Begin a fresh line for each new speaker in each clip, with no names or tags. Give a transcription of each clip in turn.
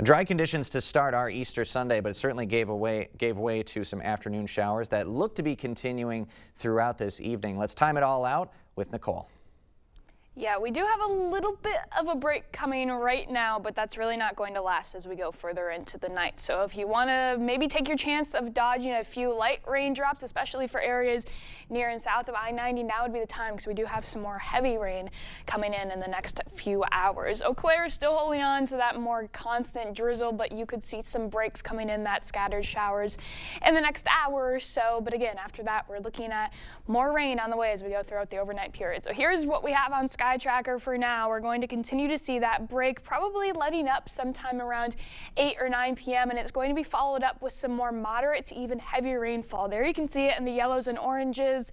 Dry conditions to start our Easter Sunday, but it certainly gave way to some afternoon showers that look to be continuing throughout this evening. Let's time it all out with Nicole.
Yeah, we do have a little bit of a break coming right now, but that's really not going to last as we go further into the night. So if you want to maybe take your chance of dodging a few light raindrops, especially for areas near and south of I-90, now would be the time because we do have some more heavy rain coming in the next few hours. Eau Claire is still holding on to that more constant drizzle, but you could see some breaks coming in, that scattered showers in the next hour or so. But again, after that, we're looking at more rain on the way as we go throughout the overnight period. So here's what we have on Sky Tracker for now. We're going to continue to see that break probably letting up sometime around 8 or 9 p.m. and it's going to be followed up with some more moderate to even heavy rainfall. There you can see it in the yellows and oranges.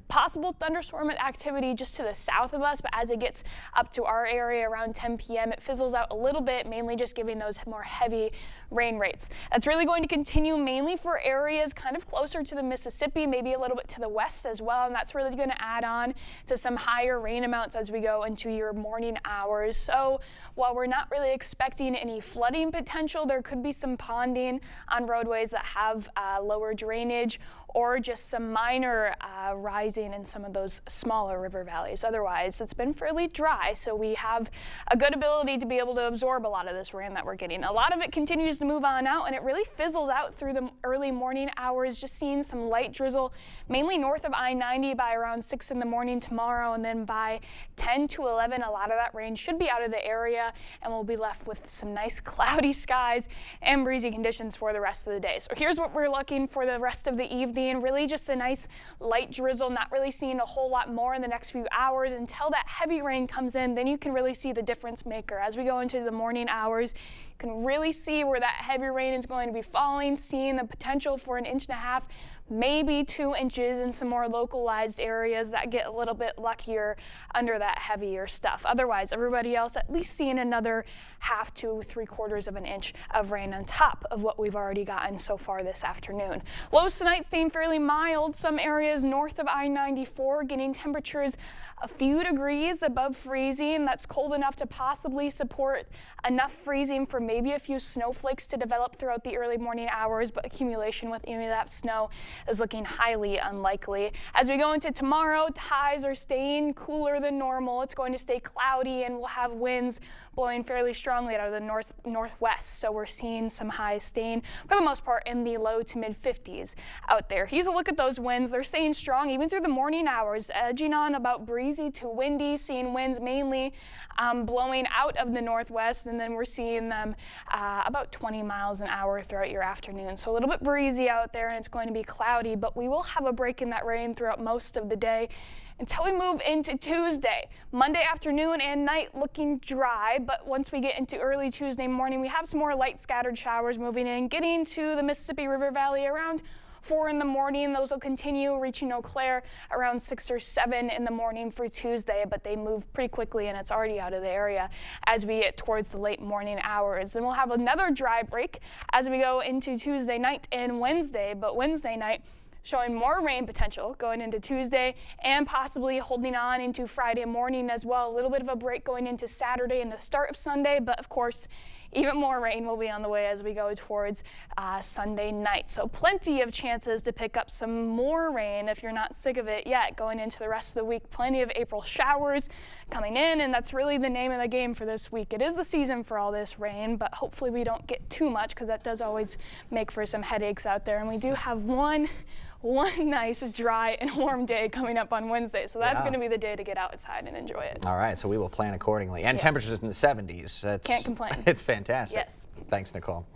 Possible thunderstorm activity just to the south of us, but as it gets up to our area around 10 p.m. it fizzles out a little bit, mainly just giving those more heavy rain rates. That's really going to continue mainly for areas kind of closer to the Mississippi, maybe a little bit to the west as well, and that's really going to add on to some higher rain amounts as we go into your morning hours. So while we're not really expecting any flooding potential, there could be some ponding on roadways that have lower drainage or just some minor rising in some of those smaller river valleys. Otherwise, it's been fairly dry, so we have a good ability to be able to absorb a lot of this rain that we're getting. A lot of it continues to move on out, and it really fizzles out through the early morning hours, just seeing some light drizzle, mainly north of I-90 by around 6 in the morning tomorrow, and then by 10 to 11, a lot of that rain should be out of the area, and we'll be left with some nice cloudy skies and breezy conditions for the rest of the day. So here's what we're looking for the rest of the evening. Really just a nice light drizzle, not really seeing a whole lot more in the next few hours until that heavy rain comes in. Then you can really see the difference maker. As we go into the morning hours, you can really see where that heavy rain is going to be falling, seeing the potential for 1.5 inches, maybe 2 inches in some more localized areas that get a little bit luckier under that heavier stuff. Otherwise, everybody else at least seeing another 1/2 to 3/4 of an inch of rain on top of what we've already gotten so far this afternoon. Lows tonight staying fairly mild. Some areas north of I-94 getting temperatures a few degrees above freezing. That's cold enough to possibly support enough freezing for maybe a few snowflakes to develop throughout the early morning hours, but accumulation with any of that snow is looking highly unlikely. As we go into tomorrow, highs are staying cooler than normal. It's going to stay cloudy, and we'll have winds blowing fairly strongly out of the northwest. So we're seeing some highs staying, for the most part, in the low to mid 50s out there. Here's a look at those winds. They're staying strong even through the morning hours, edging on about breezy to windy, seeing winds mainly blowing out of the northwest, and then we're seeing them about 20 miles an hour throughout your afternoon. So a little bit breezy out there, and it's going to be cloudy, but we will have a break in that rain throughout most of the day until we move into Tuesday. Monday afternoon and night looking dry, but once we get into early Tuesday morning, we have some more light scattered showers moving in, getting to the Mississippi River Valley around 4 in the morning. Those will continue reaching Eau Claire around 6 or 7 in the morning for Tuesday, but they move pretty quickly and it's already out of the area as we get towards the late morning hours. And we'll have another dry break as we go into Tuesday night and Wednesday, but Wednesday night showing more rain potential going into Tuesday and possibly holding on into Friday morning as well. A little bit of a break going into Saturday and the start of Sunday, but of course, even more rain will be on the way as we go towards Sunday night. So plenty of chances to pick up some more rain if you're not sick of it yet going into the rest of the week. Plenty of April showers coming in, and that's really the name of the game for this week. It is the season for all this rain, but hopefully we don't get too much because that does always make for some headaches out there. And we do have one nice dry and warm day coming up on Wednesday. So that's going to be the day to get outside and enjoy it.
All right, so we will plan accordingly. And temperatures in the 70s.
Can't complain.
It's fantastic.
Yes.
Thanks, Nicole.